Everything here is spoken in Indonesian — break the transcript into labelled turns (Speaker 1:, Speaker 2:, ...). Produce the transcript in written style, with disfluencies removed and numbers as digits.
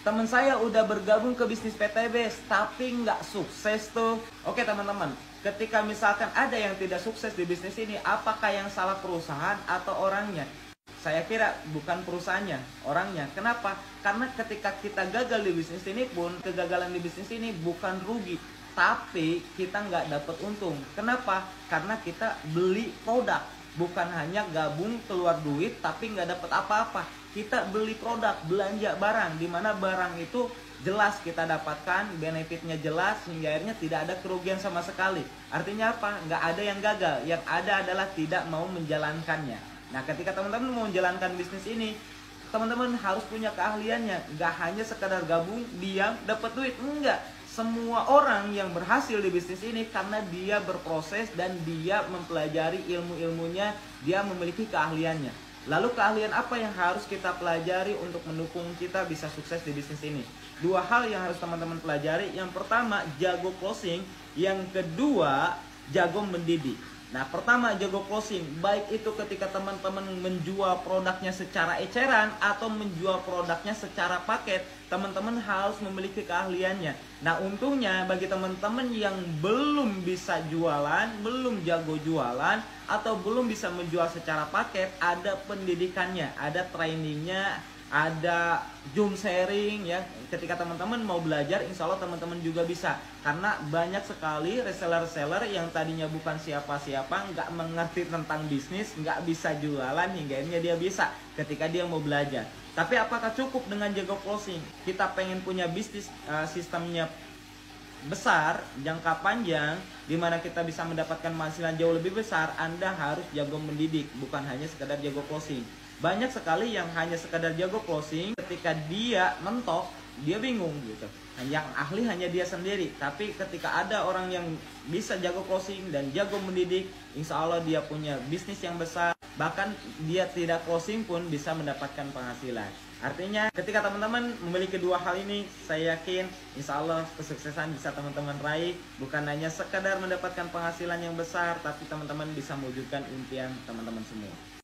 Speaker 1: teman saya udah bergabung ke bisnis PTB tapi nggak sukses tuh. Oke teman-teman, ketika misalkan ada yang tidak sukses di bisnis ini, apakah yang salah perusahaan atau orangnya? Saya kira bukan perusahaannya, orangnya. Kenapa? Karena ketika kita gagal di bisnis ini pun, kegagalan di bisnis ini bukan rugi, tapi kita nggak dapat untung. Kenapa? Karena kita beli produk, bukan hanya gabung keluar duit tapi nggak dapat apa-apa. Kita beli produk, belanja barang, dimana barang itu jelas kita dapatkan, benefitnya jelas, hingga akhirnya tidak ada kerugian sama sekali. Artinya apa? Nggak ada yang gagal, yang ada adalah tidak mau menjalankannya. Nah, ketika teman-teman mau menjalankan bisnis ini, teman-teman harus punya keahliannya. Nggak hanya sekadar gabung, diam, dapat duit. Enggak. Semua orang yang berhasil di bisnis ini karena dia berproses dan dia mempelajari ilmu-ilmunya, dia memiliki keahliannya. Lalu keahlian apa yang harus kita pelajari untuk mendukung kita bisa sukses di bisnis ini? Dua hal yang harus teman-teman pelajari. Yang pertama, jago closing. Yang kedua, jago mendidik. Nah, pertama jago closing, baik itu ketika teman-teman menjual produknya secara eceran atau menjual produknya secara paket, teman-teman harus memiliki keahliannya. Nah, untungnya bagi teman-teman yang belum bisa jualan, belum jago jualan, atau belum bisa menjual secara paket, ada pendidikannya, ada trainingnya, ada Zoom sharing ya. Ketika teman-teman mau belajar, insya Allah teman-teman juga bisa. Karena banyak sekali reseller-reseller yang tadinya bukan siapa-siapa, nggak mengerti tentang bisnis, nggak bisa jualan, hingga akhirnya dia bisa ketika dia mau belajar. Tapi apakah cukup dengan jago closing? Kita pengen punya bisnis sistemnya besar, jangka panjang, di mana kita bisa mendapatkan penghasilan jauh lebih besar, Anda harus jago mendidik, bukan hanya sekedar jago closing. Banyak sekali yang hanya sekadar jago closing, ketika dia mentok, dia bingung gitu. Yang ahli hanya dia sendiri. Tapi ketika ada orang yang bisa jago closing dan jago mendidik, insya Allah dia punya bisnis yang besar. Bahkan dia tidak closing pun bisa mendapatkan penghasilan. Artinya ketika teman-teman memiliki dua hal ini, saya yakin insya Allah kesuksesan bisa teman-teman raih. Bukan hanya sekadar mendapatkan penghasilan yang besar, tapi teman-teman bisa mewujudkan impian teman-teman semua.